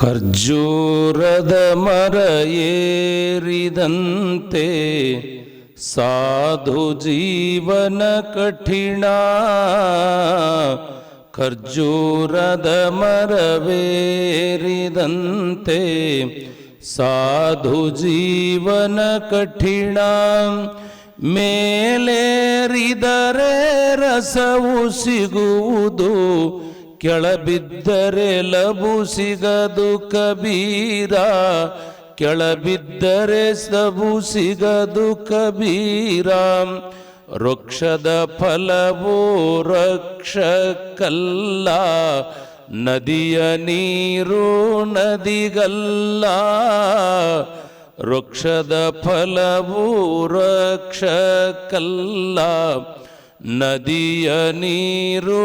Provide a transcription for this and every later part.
ಖರ್ಜೂರದ ಮರ ಏರಿದಂತೆ ಸಾಧು ಜೀವನ ಕಠಿಣ. ಖರ್ಜೂರದ ಮರವೇರಿದಂತೆ ಸಾಧು ಜೀವನ ಕಠಿಣ. ಮೇಲೇರಿದರೆ ರಸವು ಸಿಗುವುದು, ಕೆಳಬಿದ್ದರೆ ಲಬು ಸಿಗದು ಕಬೀರ. ಕೆಳಬಿದ್ದರೆ ಲಬು ಸಿಗದು ಕಬೀರ. ವೃಕ್ಷದ ಫಲವು ವೃಕ್ಷಕ್ಕಲ್ಲ, ನದಿಯ ನೀರು ನದಿಗಲ್ಲ. ವೃಕ್ಷದ ಫಲವು ವೃಕ್ಷಕ್ಕಲ್ಲ, ನದಿಯ ನೀರು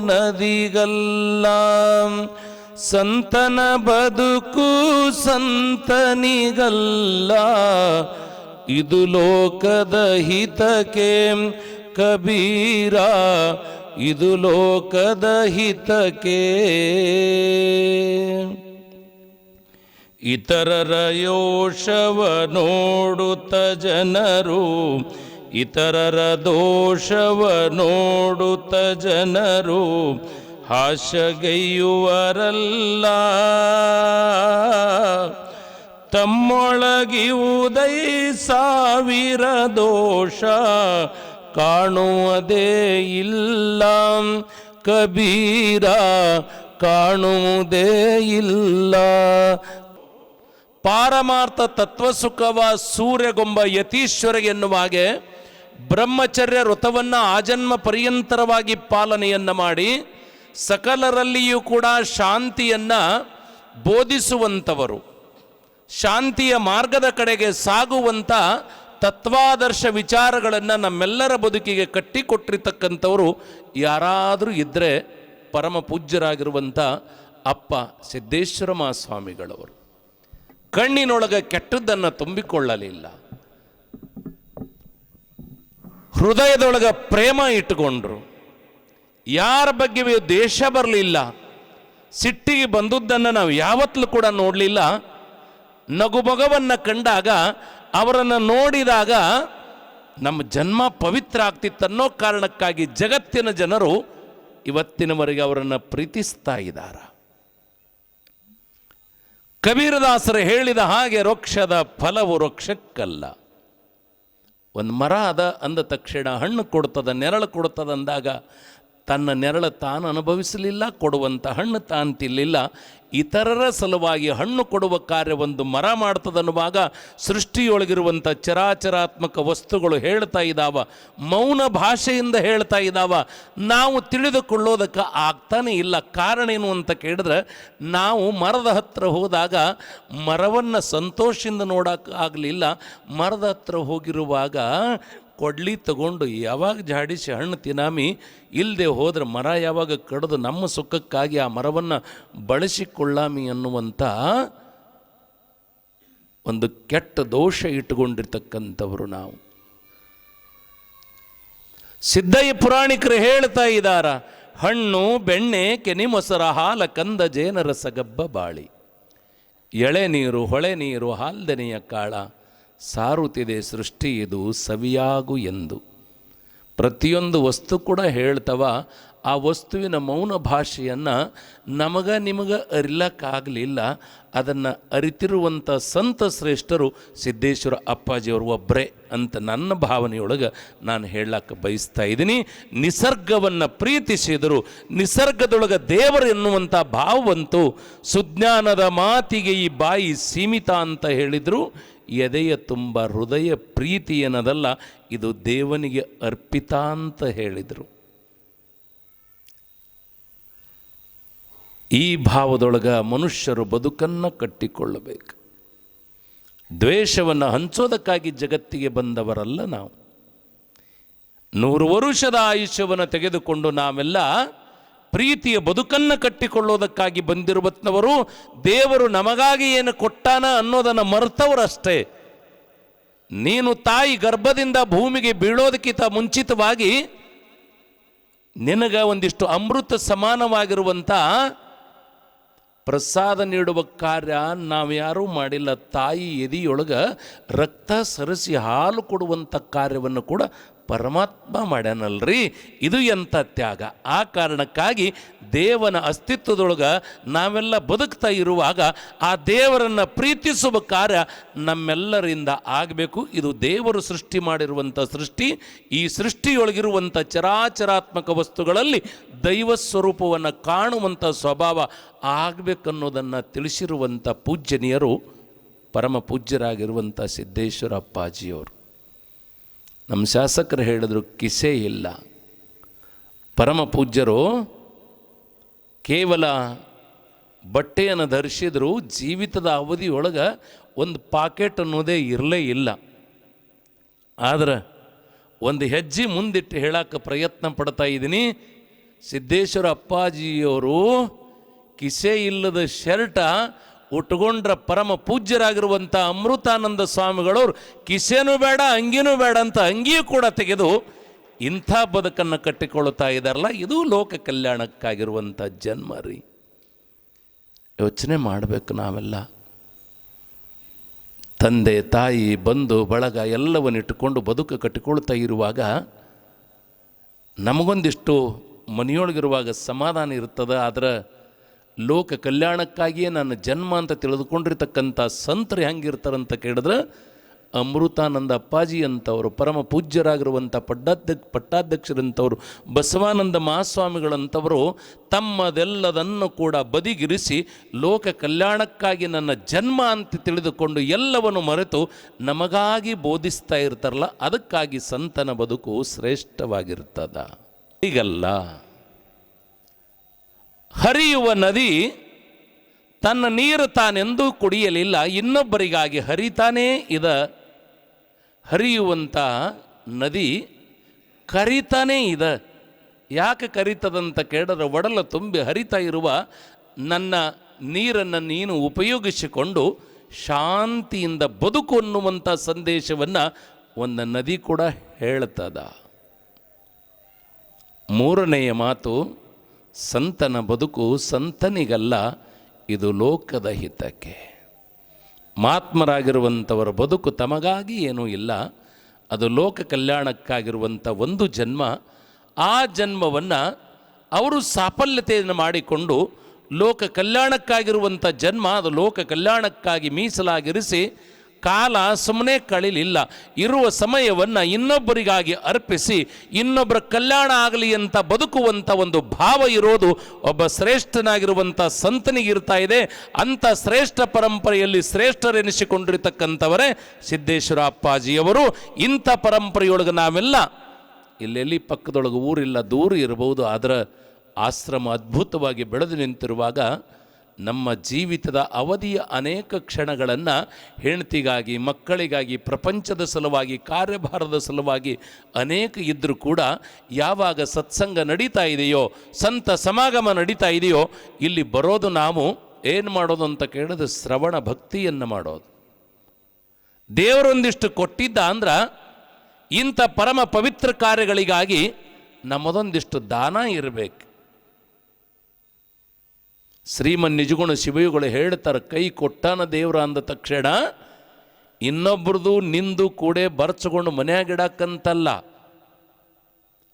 ನದಿಗಲ್ಲ. ಸಂತನ ಬದುಕು ಸಂತನಿಗಲ್ಲ, ಇದು ಲೋಕದ ಹಿತಕ್ಕೆ ಕಬೀರ. ಇದು ಲೋಕದ ಹಿತಕ್ಕೆ. ಇತರರ ಯೋಷವ ನೋಡುತ್ತ ಜನರು, ಇತರರ ದೋಷವ ನೋಡುತ್ತ ಜನರು ಹಾಸ್ಯಗೈಯುವರಲ್ಲ. ತಮ್ಮೊಳಗಿವುದೈ ಸಾವಿರ ದೋಷ, ಕಾಣುವುದೇ ಇಲ್ಲ ಕಬೀರ. ಕಾಣುವುದೇ ಇಲ್ಲ. ಪಾರಮಾರ್ಥ ತತ್ವಸುಖವ ಸೂರ್ಯಗೊಂಬ ಯತೀಶ್ವರ ಎನ್ನುವ ಹಾಗೆ ಬ್ರಹ್ಮಚರ್ಯ ವ್ರತವನ್ನು ಆಜನ್ಮ ಪರ್ಯಂತರವಾಗಿ ಪಾಲನೆಯನ್ನು ಮಾಡಿ ಸಕಲರಲ್ಲಿಯೂ ಕೂಡ ಶಾಂತಿಯನ್ನು ಬೋಧಿಸುವಂಥವರು, ಶಾಂತಿಯ ಮಾರ್ಗದ ಕಡೆಗೆ ಸಾಗುವಂಥ ತತ್ವಾದರ್ಶ ವಿಚಾರಗಳನ್ನು ನಮ್ಮೆಲ್ಲರ ಬದುಕಿಗೆ ಕಟ್ಟಿಕೊಟ್ಟಿರ್ತಕ್ಕಂಥವರು ಯಾರಾದರೂ ಇದ್ದರೆ ಪರಮ ಪೂಜ್ಯರಾಗಿರುವಂಥ ಅಪ್ಪ ಸಿದ್ದೇಶ್ವರ ಮಹಾಸ್ವಾಮಿಗಳವರು. ಕಣ್ಣಿನೊಳಗೆ ಕೆಟ್ಟದ್ದನ್ನು ತುಂಬಿಕೊಳ್ಳಲಿಲ್ಲ, ಹೃದಯದೊಳಗೆ ಪ್ರೇಮ ಇಟ್ಟುಕೊಂಡ್ರು, ಯಾರ ಬಗ್ಗೆ ದ್ವೇಷ ಬರಲಿಲ್ಲ, ಸಿಟ್ಟಿಗೆ ಬಂದದ್ದನ್ನು ನಾವು ಯಾವತ್ತೂ ಕೂಡ ನೋಡಲಿಲ್ಲ. ನಗುಮೊಗವನ್ನು ಕಂಡಾಗ, ಅವರನ್ನು ನೋಡಿದಾಗ ನಮ್ಮ ಜನ್ಮ ಪವಿತ್ರ ಆಗ್ತಿತ್ತನ್ನೋ ಕಾರಣಕ್ಕಾಗಿ ಜಗತ್ತಿನ ಜನರು ಇವತ್ತಿನವರೆಗೆ ಅವರನ್ನು ಪ್ರೀತಿಸ್ತಾ ಇದ್ದಾರೆ. ಕಬೀರದಾಸರು ಹೇಳಿದ ಹಾಗೆ ವೃಕ್ಷದ ಫಲವು ವೃಕ್ಷಕ್ಕಲ್ಲ. ಒಂದು ಮರ ಅದ ಅಂದ ತಕ್ಷಣ ಹಣ್ಣು ಕೊಡ್ತದ, ನೆರಳು ಕೊಡ್ತದ ಅಂದಾಗ ತನ್ನ ನೆರಳು ತಾನು ಅನುಭವಿಸಲಿಲ್ಲ, ಕೊಡುವಂಥ ಹಣ್ಣು ತಾನು ತಿನ್ನಲಿಲ್ಲ. ಇತರರ ಸಲುವಾಗಿ ಹಣ್ಣು ಕೊಡುವ ಕಾರ್ಯ ಒಂದು ಮರ ಮಾಡ್ತದನ್ನುವಾಗ ಸೃಷ್ಟಿಯೊಳಗಿರುವಂಥ ಚರಾಚರಾತ್ಮಕ ವಸ್ತುಗಳು ಹೇಳ್ತಾ ಇದ್ದಾವ, ಮೌನ ಭಾಷೆಯಿಂದ ಹೇಳ್ತಾ ಇದ್ದಾವ. ನಾವು ತಿಳಿದುಕೊಳ್ಳೋದಕ್ಕೆ ಆಗ್ತಾನೆ ಇಲ್ಲ. ಕಾರಣ ಏನು ಅಂತ ಕೇಳಿದ್ರೆ, ನಾವು ಮರದ ಹತ್ರ ಹೋದಾಗ ಮರವನ್ನು ಸಂತೋಷದಿಂದ ನೋಡೋಕೆ ಆಗಲಿಲ್ಲ. ಮರದ ಹತ್ರ ಹೋಗಿರುವಾಗ ಕೊಡ್ಲಿ ತಗೊಂಡು ಯಾವಾಗ ಜಾಡಿಸಿ ಹಣ್ಣು ತಿನ್ನಾಮಿ, ಇಲ್ಲದೆ ಹೋದ್ರೆ ಮರ ಯಾವಾಗ ಕಡಿದು ನಮ್ಮ ಸುಖಕ್ಕಾಗಿ ಆ ಮರವನ್ನು ಬಳಸಿಕೊಳ್ಳಾಮಿ ಅನ್ನುವಂಥ ಒಂದು ಕೆಟ್ಟ ದೋಷ ಇಟ್ಟುಕೊಂಡಿರ್ತಕ್ಕಂಥವರು ನಾವು. ಸಿದ್ದಯ್ಯ ಪುರಾಣಿಕರು ಹೇಳ್ತಾ ಇದ್ದಾರ, ಹಣ್ಣು ಬೆಣ್ಣೆ ಕೆನೆ ಮೊಸರ ಹಾಲ ಕಂದ ಜೇನರ ಸಗಬ್ಬ ಬಾಳಿ, ಎಳೆ ನೀರು ಹೊಳೆ ನೀರು ಹಾಲ್ದೆನೆಯ ಕಾಳ, ಸಾರುತ್ತಿದೆ ಸೃಷ್ಟಿ ಇದು ಸವಿಯಾಗು ಎಂದು. ಪ್ರತಿಯೊಂದು ವಸ್ತು ಕೂಡ ಹೇಳ್ತವ. ಆ ವಸ್ತುವಿನ ಮೌನ ಭಾಷೆಯನ್ನು ನಿಮಗೆ ಅರಿಲಕ್ಕಾಗಲಿಲ್ಲ. ಅದನ್ನು ಅರಿತಿರುವಂಥ ಸಂತ ಶ್ರೇಷ್ಠರು ಸಿದ್ದೇಶ್ವರ ಅಪ್ಪಾಜಿಯವರು ಒಬ್ಬರೇ ಅಂತ ನನ್ನ ಭಾವನೆಯೊಳಗೆ ನಾನು ಹೇಳಕ್ಕೆ ಬಯಸ್ತಾ ಇದ್ದೀನಿ. ನಿಸರ್ಗವನ್ನು ಪ್ರೀತಿಸಿದರು, ನಿಸರ್ಗದೊಳಗೆ ದೇವರು ಎನ್ನುವಂಥ ಭಾವವಂತೂ ಸುಜ್ಞಾನದ ಮಾತಿಗೆ ಈ ಬಾಯಿ ಸೀಮಿತ ಅಂತ ಹೇಳಿದರು. ಎದೆಯ ತುಂಬ ಹೃದಯ ಪ್ರೀತಿ ಏನದಲ್ಲ, ಇದು ದೇವನಿಗೆ ಅರ್ಪಿತ ಅಂತ ಹೇಳಿದರು. ಈ ಭಾವದೊಳಗೆ ಮನುಷ್ಯರು ಬದುಕನ್ನು ಕಟ್ಟಿಕೊಳ್ಳಬೇಕು. ದ್ವೇಷವನ್ನು ಹಂಚೋದಕ್ಕಾಗಿ ಜಗತ್ತಿಗೆ ಬಂದವರಲ್ಲ ನಾವು. 100 ವರುಷದ ಆಯುಷ್ಯವನ್ನು ತೆಗೆದುಕೊಂಡು ನಾವೆಲ್ಲ ಪ್ರೀತಿಯ ಬದುಕನ್ನು ಕಟ್ಟಿಕೊಳ್ಳೋದಕ್ಕಾಗಿ ಬಂದಿರುವತ್ನವರು. ದೇವರು ನಮಗಾಗಿ ಏನು ಕೊಟ್ಟಾನ ಅನ್ನೋದನ್ನು ಮರೆತವರಷ್ಟೇ. ನೀನು ತಾಯಿ ಗರ್ಭದಿಂದ ಭೂಮಿಗೆ ಬೀಳೋದಕ್ಕಿಂತ ಮುಂಚಿತವಾಗಿ ನಿನಗೆ ಒಂದಿಷ್ಟು ಅಮೃತ ಸಮಾನವಾಗಿರುವಂಥ ಪ್ರಸಾದ ನೀಡುವ ಕಾರ್ಯ ನಾವ್ಯಾರೂ ಮಾಡಿಲ್ಲ. ತಾಯಿ ಎದೆಯೊಳಗೆ ರಕ್ತ ಸರಿಸಿ ಹಾಲು ಕೊಡುವಂಥ ಕಾರ್ಯವನ್ನು ಕೂಡ ಪರಮಾತ್ಮ ಮಾಡ್ಯಾನಲ್ರಿ. ಇದು ಎಂಥ ತ್ಯಾಗ! ಆ ಕಾರಣಕ್ಕಾಗಿ ದೇವನ ಅಸ್ತಿತ್ವದೊಳಗೆ ನಾವೆಲ್ಲ ಬದುಕ್ತಾ ಇರುವಾಗ ಆ ದೇವರನ್ನು ಪ್ರೀತಿಸುವ ಕಾರ್ಯ ನಮ್ಮೆಲ್ಲರಿಂದ ಆಗಬೇಕು. ಇದು ದೇವರು ಸೃಷ್ಟಿ ಮಾಡಿರುವಂಥ ಸೃಷ್ಟಿ. ಈ ಸೃಷ್ಟಿಯೊಳಗಿರುವಂಥ ಚರಾಚರಾತ್ಮಕ ವಸ್ತುಗಳಲ್ಲಿ ದೈವ ಸ್ವರೂಪವನ್ನು ಕಾಣುವಂಥ ಸ್ವಭಾವ ಆಗಬೇಕನ್ನೋದನ್ನು ತಿಳಿಸಿರುವಂಥ ಪೂಜ್ಯನೀಯರು ಪರಮ ಪೂಜ್ಯರಾಗಿರುವಂಥ ಸಿದ್ದೇಶ್ವರ ಅಪ್ಪಾಜಿಯವರು. ನಮ್ಮ ಶಾಸಕರು ಹೇಳಿದ್ರು, ಕಿಸೆ ಇಲ್ಲ. ಪರಮ ಪೂಜ್ಯರು ಕೇವಲ ಬಟ್ಟೆಯನ್ನು ಧರಿಸಿದ್ರು, ಜೀವಿತದ ಅವಧಿಯೊಳಗೆ ಒಂದು ಪಾಕೆಟ್ ಅನ್ನೋದೇ ಇರಲೇ ಇಲ್ಲ. ಆದರೆ ಒಂದು ಹೆಜ್ಜೆ ಮುಂದಿಟ್ಟು ಹೇಳಕ್ಕೆ ಪ್ರಯತ್ನ ಪಡ್ತಾ ಇದ್ದೀನಿ. ಸಿದ್ದೇಶ್ವರ ಅಪ್ಪಾಜಿಯವರು ಕಿಸೆ ಇಲ್ಲದ ಶರ್ಟ ಉಟ್ಕೊಂಡ್ರ ಪರಮ ಪೂಜ್ಯರಾಗಿರುವಂಥ ಅಮೃತಾನಂದ ಸ್ವಾಮಿಗಳವರು ಕಿಸೆನೂ ಬೇಡ ಅಂಗಿನೂ ಬೇಡ ಅಂತ ಅಂಗಿಯೂ ಕೂಡ ತೆಗೆದು ಇಂಥ ಬದುಕನ್ನು ಕಟ್ಟಿಕೊಳ್ಳುತ್ತಾ ಇದ್ದಾರಲ್ಲ, ಇದು ಲೋಕ ಕಲ್ಯಾಣಕ್ಕಾಗಿರುವಂಥ ಜನ್ಮ ರೀ. ಯೋಚನೆ ಮಾಡಬೇಕು ನಾವೆಲ್ಲ. ತಂದೆ ತಾಯಿ ಬಂಧು ಬಳಗ ಎಲ್ಲವನ್ನಿಟ್ಟುಕೊಂಡು ಬದುಕು ಕಟ್ಟಿಕೊಳ್ತಾ ಇರುವಾಗ ನಮಗೊಂದಿಷ್ಟು ಮನೆಯೊಳಗಿರುವಾಗ ಸಮಾಧಾನ ಇರ್ತದೆ. ಆದರೆ ಲೋಕ ಕಲ್ಯಾಣಕ್ಕಾಗಿಯೇ ನನ್ನ ಜನ್ಮ ಅಂತ ತಿಳಿದುಕೊಂಡಿರ್ತಕ್ಕಂಥ ಸಂತರು ಹೆಂಗಿರ್ತಾರಂತ ಕೇಳಿದ್ರೆ, ಅಮೃತಾನಂದ ಅಪ್ಪಾಜಿ ಅಂತವರು, ಪರಮ ಪೂಜ್ಯರಾಗಿರುವಂಥ ಪಟ್ಟಾಧ್ಯಕ್ಷರಂಥವರು, ಬಸವಾನಂದ ಮಹಾಸ್ವಾಮಿಗಳಂಥವರು ತಮ್ಮದೆಲ್ಲದನ್ನು ಕೂಡ ಬದಿಗಿರಿಸಿ ಲೋಕ ಕಲ್ಯಾಣಕ್ಕಾಗಿ ನನ್ನ ಜನ್ಮ ಅಂತ ತಿಳಿದುಕೊಂಡು ಎಲ್ಲವನ್ನು ಮರೆತು ನಮಗಾಗಿ ಬೋಧಿಸ್ತಾ ಇರ್ತಾರಲ್ಲ, ಅದಕ್ಕಾಗಿ ಸಂತನ ಬದುಕು ಶ್ರೇಷ್ಠವಾಗಿರ್ತದ. ಹೀಗಲ್ಲ, ಹರಿಯುವ ನದಿ ತನ್ನ ನೀರು ತಾನೆಂದೂ ಕುಡಿಯಲಿಲ್ಲ, ಇನ್ನೊಬ್ಬರಿಗಾಗಿ ಹರಿತಾನೇ ಇದೆ. ಹರಿಯುವಂಥ ನದಿ ಕರಿತಾನೇ ಇದೆ. ಯಾಕೆ ಕರಿತದಂತ ಕೇಳಿದ್ರೆ, ಒಡಲ ತುಂಬಿ ಹರಿತಾ ಇರುವ ನನ್ನ ನೀರನ್ನು ನೀನು ಉಪಯೋಗಿಸಿಕೊಂಡು ಶಾಂತಿಯಿಂದ ಬದುಕು ಅನ್ನುವಂಥ ಸಂದೇಶವನ್ನು ಒಂದು ನದಿ ಕೂಡ ಹೇಳ್ತದ. ಮೂರನೆಯ ಮಾತು, ಸಂತನ ಬದುಕು ಸಂತನಿಗಲ್ಲ, ಇದು ಲೋಕದ ಹಿತಕ್ಕೆ. ಮಹಾತ್ಮರಾಗಿರುವಂಥವರ ಬದುಕು ತಮಗಾಗಿ ಏನೂ ಇಲ್ಲ, ಅದು ಲೋಕ ಕಲ್ಯಾಣಕ್ಕಾಗಿರುವಂಥ ಒಂದು ಜನ್ಮ. ಆ ಜನ್ಮವನ್ನು ಅವರು ಸಾಫಲ್ಯತೆಯನ್ನು ಮಾಡಿಕೊಂಡು ಲೋಕ ಕಲ್ಯಾಣಕ್ಕಾಗಿರುವಂಥ ಜನ್ಮ ಅದು ಲೋಕ ಕಲ್ಯಾಣಕ್ಕಾಗಿ ಮೀಸಲಾಗಿರಿಸಿ ಕಾಲ ಸುಮ್ಮನೆ ಕಳಿಲಿಲ್ಲ. ಇರುವ ಸಮಯವನ್ನು ಇನ್ನೊಬ್ಬರಿಗಾಗಿ ಅರ್ಪಿಸಿ ಇನ್ನೊಬ್ಬರ ಕಲ್ಯಾಣ ಆಗಲಿ ಅಂತ ಬದುಕುವಂಥ ಒಂದು ಭಾವ ಇರೋದು ಒಬ್ಬ ಶ್ರೇಷ್ಠನಾಗಿರುವಂಥ ಸಂತನಿಗಿರ್ತಾ ಇದೆ. ಅಂಥ ಶ್ರೇಷ್ಠ ಪರಂಪರೆಯಲ್ಲಿ ಶ್ರೇಷ್ಠರೆನಿಸಿಕೊಂಡಿರ್ತಕ್ಕಂಥವರೇ ಸಿದ್ದೇಶ್ವರ ಅಪ್ಪಾಜಿಯವರು. ಇಂಥ ಪರಂಪರೆಯೊಳಗೆ ನಾವೆಲ್ಲ ಇಲ್ಲೆಲ್ಲಿ ಪಕ್ಕದೊಳಗೆ ಊರಿಲ್ಲ, ದೂರ ಇರಬಹುದು, ಆದರೆ ಆಶ್ರಮ ಅದ್ಭುತವಾಗಿ ಬೆಳೆದು ನಿಂತಿರುವಾಗ ನಮ್ಮ ಜೀವಿತದ ಅವಧಿಯ ಅನೇಕ ಕ್ಷಣಗಳನ್ನು ಹೆಂಡತಿಗಾಗಿ, ಮಕ್ಕಳಿಗಾಗಿ, ಪ್ರಪಂಚದ ಸಲುವಾಗಿ, ಕಾರ್ಯಭಾರದ ಸಲುವಾಗಿ ಅನೇಕ ಇದ್ದರೂ ಕೂಡ ಯಾವಾಗ ಸತ್ಸಂಗ ನಡೀತಾ ಇದೆಯೋ, ಸಂತ ಸಮಾಗಮ ನಡೀತಾ ಇದೆಯೋ, ಇಲ್ಲಿ ಬರೋದು ನಾವು ಏನು ಮಾಡೋದು ಅಂತ ಕೇಳಿದ್ರೆ ಶ್ರವಣ ಭಕ್ತಿಯನ್ನು ಮಾಡೋದು. ದೇವರೊಂದಿಷ್ಟು ಕೊಟ್ಟಿದ್ದ ಅಂದ್ರೆ ಇಂಥ ಪರಮ ಪವಿತ್ರ ಕಾರ್ಯಗಳಿಗಾಗಿ ನಮ್ಮದೊಂದಿಷ್ಟು ದಾನ ಇರಬೇಕು. ಶ್ರೀಮನ್ ನಿಜಗುಣ ಶಿವಯುಗಳು ಹೇಳ್ತಾರೆ, ಕೈ ಕೊಟ್ಟಾನ ದೇವ್ರ ಅಂದ ತಕ್ಷಣ ಇನ್ನೊಬ್ರದು ನಿಂದು ಕೂಡೆ ಬರ್ಚ್ಕೊಂಡು ಮನೆಯಾಗಿಡಕ್ಕಂತಲ್ಲ.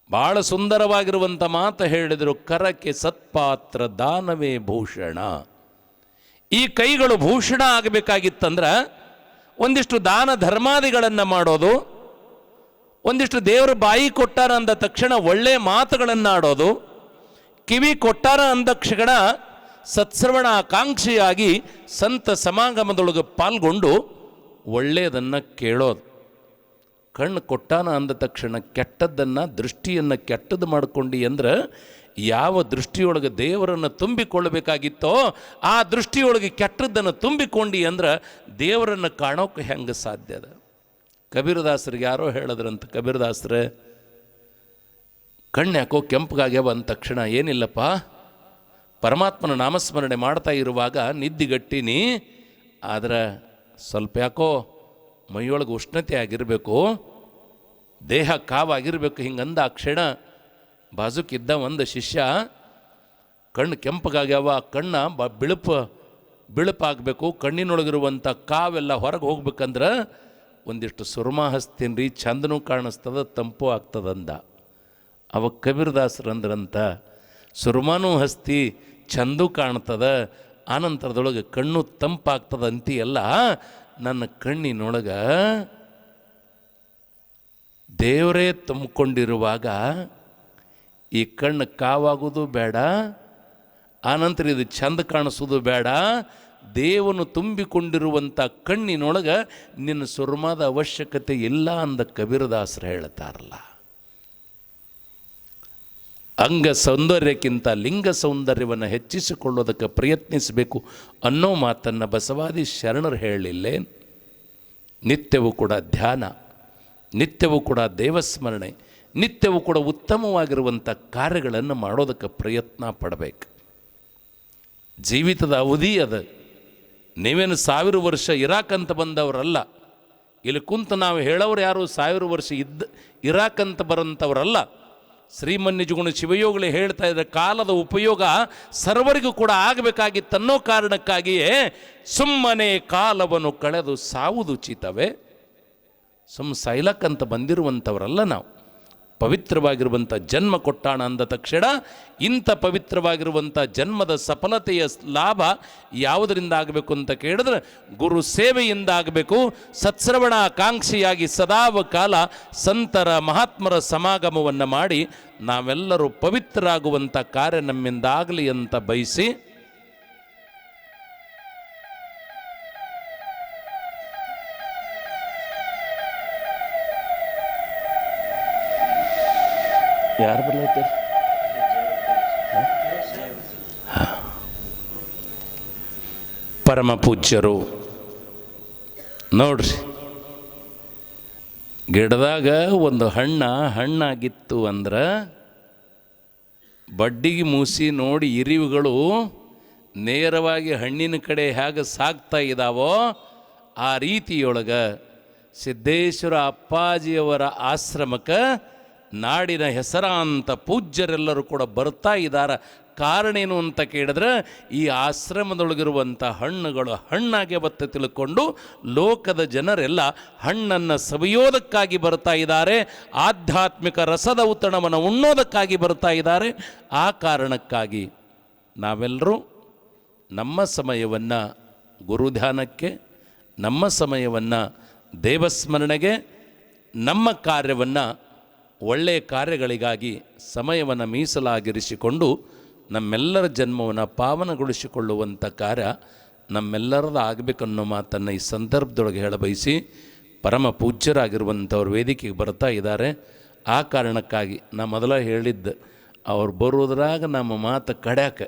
ಭಾಳ ಸುಂದರವಾಗಿರುವಂಥ ಮಾತು ಹೇಳಿದರು, ಕರಕ್ಕೆ ಸತ್ಪಾತ್ರ ದಾನವೇ ಭೂಷಣ. ಈ ಕೈಗಳು ಭೂಷಣ ಆಗಬೇಕಾಗಿತ್ತಂದ್ರೆ ಒಂದಿಷ್ಟು ದಾನ ಧರ್ಮಾದಿಗಳನ್ನು ಮಾಡೋದು, ಒಂದಿಷ್ಟು ದೇವರ ಬಾಯಿ ಕೊಟ್ಟಾರ ಅಂದ ತಕ್ಷಣ ಒಳ್ಳೆಯ ಮಾತುಗಳನ್ನು ಆಡೋದು, ಕಿವಿ ಕೊಟ್ಟಾರ ಅಂದ ಕ್ಷಣ ಸತ್ಸರ್ವಣ ಆಕಾಂಕ್ಷಿಯಾಗಿ ಸಂತ ಸಮಾಗಮದೊಳಗೆ ಪಾಲ್ಗೊಂಡು ಒಳ್ಳೆಯದನ್ನು ಕೇಳೋದು. ಕಣ್ಣು ಕೊಟ್ಟಾನ ಅಂದ ತಕ್ಷಣ ಕೆಟ್ಟದ್ದನ್ನು, ದೃಷ್ಟಿಯನ್ನು ಕೆಟ್ಟದ್ದು ಮಾಡ್ಕೊಂಡು ಅಂದ್ರೆ ಯಾವ ದೃಷ್ಟಿಯೊಳಗೆ ದೇವರನ್ನು ತುಂಬಿಕೊಳ್ಳಬೇಕಾಗಿತ್ತೋ ಆ ದೃಷ್ಟಿಯೊಳಗೆ ಕೆಟ್ಟದ್ದನ್ನು ತುಂಬಿಕೊಂಡು ಅಂದ್ರೆ ದೇವರನ್ನು ಕಾಣೋಕೆ ಹೆಂಗೆ ಸಾಧ್ಯ ಅದ? ಕಬೀರದಾಸರಿಗೆ ಯಾರೋ ಹೇಳಿದ್ರಂತ, ಕಬೀರದಾಸರೇ ಕಣ್ಣು ಯಾಕೋ ಕೆಂಪಗಾಗ್ಯಾವ ಅಂದ ತಕ್ಷಣ, ಏನಿಲ್ಲಪ್ಪ ಪರಮಾತ್ಮನ ನಾಮಸ್ಮರಣೆ ಮಾಡ್ತಾ ಇರುವಾಗ ನಿದ್ದಿಗಟ್ಟಿನಿ, ಆದರೆ ಸ್ವಲ್ಪ ಯಾಕೋ ಮೈಯೊಳಗೆ ಉಷ್ಣತೆ ಆಗಿರಬೇಕು, ದೇಹ ಕಾವಾಗಿರಬೇಕು. ಹಿಂಗಂದ ಆ ಕ್ಷಣ ಬಾಜುಕಿದ್ದ ಒಂದು ಶಿಷ್ಯ ಕಣ್ಣು ಕೆಂಪಗಾಗ್ಯಾವ, ಕಣ್ಣ ಬಿಳುಪು ಬಿಳುಪಾಗಬೇಕು, ಕಣ್ಣಿನೊಳಗಿರುವಂಥ ಕಾವೆಲ್ಲ ಹೊರಗೆ ಹೋಗ್ಬೇಕಂದ್ರೆ ಒಂದಿಷ್ಟು ಸುರ್ಮ ಹಚ್ತೀನಿ ರೀ, ಚಂದನೂ ಕಾಣಿಸ್ತದ, ತಂಪು ಆಗ್ತದಂದ. ಅವ ಕಬೀರದಾಸರಂದ್ರಂತ ಸುರ್ಮಾನೂ ಹಸ್ತಿ, ಚಂದು ಕಾಣ್ತದ, ಆನಂತರದೊಳಗೆ ಕಣ್ಣು ತಂಪಾಗ್ತದ ಅಂತೀಯಲ್ಲ, ನನ್ನ ಕಣ್ಣಿನೊಳಗೆ ದೇವರೇ ತುಂಬಿಕೊಂಡಿರುವಾಗ ಈ ಕಣ್ಣು ಕಾವಾಗೋದು ಬೇಡ, ಆನಂತರ ಇದು ಚಂದ ಕಾಣಿಸೋದು ಬೇಡ, ದೇವನು ತುಂಬಿಕೊಂಡಿರುವಂಥ ಕಣ್ಣಿನೊಳಗೆ ನಿನ್ನ ಸುರ್ಮಾದ ಅವಶ್ಯಕತೆ ಇಲ್ಲ ಅಂದ ಕಬೀರದಾಸರು ಹೇಳ್ತಾರಲ್ಲ. ಅಂಗ ಸೌಂದರ್ಯಕ್ಕಿಂತ ಲಿಂಗ ಸೌಂದರ್ಯವನ್ನು ಹೆಚ್ಚಿಸಿಕೊಳ್ಳೋದಕ್ಕೆ ಪ್ರಯತ್ನಿಸಬೇಕು ಅನ್ನೋ ಮಾತನ್ನು ಬಸವಾದಿ ಶರಣರು ಹೇಳಲಿಲ್ಲೇ? ನಿತ್ಯವೂ ಕೂಡ ಧ್ಯಾನ, ನಿತ್ಯವೂ ಕೂಡ ದೇವಸ್ಮರಣೆ, ನಿತ್ಯವೂ ಕೂಡ ಉತ್ತಮವಾಗಿರುವಂಥ ಕಾರ್ಯಗಳನ್ನು ಮಾಡೋದಕ್ಕೆ ಪ್ರಯತ್ನ ಪಡಬೇಕು. ಜೀವಿತದ ಅವಧಿ ಅದು. ನೀವೇನು 1000 ವರ್ಷ ಇರಾಕಂತ ಬಂದವರಲ್ಲ. ಇಲ್ಲಿ ಕುಂತು ನಾವು ಹೇಳೋರು ಯಾರು 1000 ವರ್ಷ ಇರಾಕಂತ ಬರೋಂಥವರಲ್ಲ. ಶ್ರೀಮನ್ನಿಜಗುಣ ಶಿವಯೋಗಿಗಳು ಹೇಳ್ತಾ ಇದ್ದಾರೆ, ಕಾಲದ ಉಪಯೋಗ ಸರ್ವರಿಗೂ ಕೂಡ ಆಗಬೇಕಾಗಿತ್ತನ್ನೋ ಕಾರಣಕ್ಕಾಗಿಯೇ ಸುಮ್ಮನೆ ಕಾಲವನ್ನು ಕಳೆದು ಸಾವುದು ಚಿತವೇ. ಸಾಯ್ಲಕ್ಕಂತ ಬಂದಿರುವಂಥವರಲ್ಲ ನಾವು. ಪವಿತ್ರವಾಗಿರುವಂಥ ಜನ್ಮ ಕೊಟ್ಟಾಣ ಅಂದ ತಕ್ಷಣ ಇಂಥ ಪವಿತ್ರವಾಗಿರುವಂಥ ಜನ್ಮದ ಸಫಲತೆಯ ಲಾಭ ಯಾವುದರಿಂದ ಆಗಬೇಕು ಅಂತ ಕೇಳಿದ್ರೆ ಗುರು ಸೇವೆಯಿಂದ ಆಗಬೇಕು. ಸತ್ಶ್ರವಣ ಆಕಾಂಕ್ಷಿಯಾಗಿ ಸದಾವ ಕಾಲ ಸಂತರ ಮಹಾತ್ಮರ ಸಮಾಗಮವನ್ನು ಮಾಡಿ ನಾವೆಲ್ಲರೂ ಪವಿತ್ರರಾಗುವಂಥ ಕಾರ್ಯ ನಮ್ಮಿಂದಾಗಲಿ ಅಂತ ಬಯಸಿ ಯಾರು ಬರ್ಲೈತಾರೆ? ಪರಮ ಪೂಜ್ಯರು ನೋಡ್ರಿ, ಗಿಡದಾಗ ಒಂದು ಹಣ್ಣಾಗಿತ್ತು ಅಂದ್ರೆ ಬಡ್ಡಿಗೆ ಮೂಸಿ ನೋಡಿ ಇರಿವುಗಳು ನೇರವಾಗಿ ಹಣ್ಣಿನ ಕಡೆ ಹೇಗೆ ಸಾಗ್ತಾ ಇದ್ದಾವೋ ಆ ರೀತಿಯೊಳಗೆ ಸಿದ್ದೇಶ್ವರ ಅಪ್ಪಾಜಿಯವರ ಆಶ್ರಮಕ್ಕೆ ನಾಡಿನ ಹೆಸರಾಂತ ಪೂಜ್ಯರೆಲ್ಲರೂ ಕೂಡ ಬರ್ತಾ ಇದ್ದಾರೆ. ಕಾರಣ ಏನು ಅಂತ ಕೇಳಿದ್ರೆ ಈ ಆಶ್ರಮದೊಳಗಿರುವಂಥ ಹಣ್ಣುಗಳು ಹಣ್ಣಾಗೆ ಬತ್ತ ತಿಳ್ಕೊಂಡು ಲೋಕದ ಜನರೆಲ್ಲ ಹಣ್ಣನ್ನು ಸವಿಯೋದಕ್ಕಾಗಿ ಬರ್ತಾ ಇದ್ದಾರೆ, ಆಧ್ಯಾತ್ಮಿಕ ರಸದ ಔತಣವನ್ನು ಉಣ್ಣೋದಕ್ಕಾಗಿ ಬರ್ತಾ ಇದ್ದಾರೆ. ಆ ಕಾರಣಕ್ಕಾಗಿ ನಾವೆಲ್ಲರೂ ನಮ್ಮ ಸಮಯವನ್ನು ಗುರುಧ್ಯಾನಕ್ಕೆ, ನಮ್ಮ ಸಮಯವನ್ನು ದೇವಸ್ಮರಣೆಗೆ, ನಮ್ಮ ಕಾರ್ಯವನ್ನು ಒಳ್ಳೆಯ ಕಾರ್ಯಗಳಿಗಾಗಿ ಸಮಯವನ್ನು ಮೀಸಲಾಗಿರಿಸಿಕೊಂಡು ನಮ್ಮೆಲ್ಲರ ಜನ್ಮವನ್ನು ಪಾವನಗೊಳಿಸಿಕೊಳ್ಳುವಂಥ ಕಾರ್ಯ ನಮ್ಮೆಲ್ಲರದ ಆಗಬೇಕನ್ನೋ ಮಾತನ್ನು ಈ ಸಂದರ್ಭದೊಳಗೆ ಹೇಳಬಯಸಿ, ಪರಮ ಪೂಜ್ಯರಾಗಿರುವಂಥವ್ರು ವೇದಿಕೆಗೆ ಬರ್ತಾ ಇದ್ದಾರೆ. ಆ ಕಾರಣಕ್ಕಾಗಿ ನಾ ಮೊದಲ ಹೇಳಿದ್ದು, ಅವ್ರು ಬರೋದ್ರಾಗ ನಮ್ಮ ಮಾತು ಕಡ್ಯಾಕ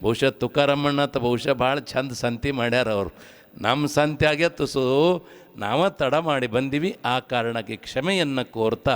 ಬಹುಶಃ ತುಕಾರಮ್ಮಣ್ಣ ಬಹುಶಃ ಭಾಳ ಚಂದ ಸಂತಿ ಮಾಡ್ಯಾರ. ಅವರು ನಮ್ಮ ಸಂತಿ ಆಗ್ಯತ್ತು, ಸೊ ನಾವು ತಡ ಮಾಡಿ ಬಂದೀವಿ. ಆ ಕಾರಣಕ್ಕೆ ಕ್ಷಮೆಯನ್ನು ಕೋರ್ತಾ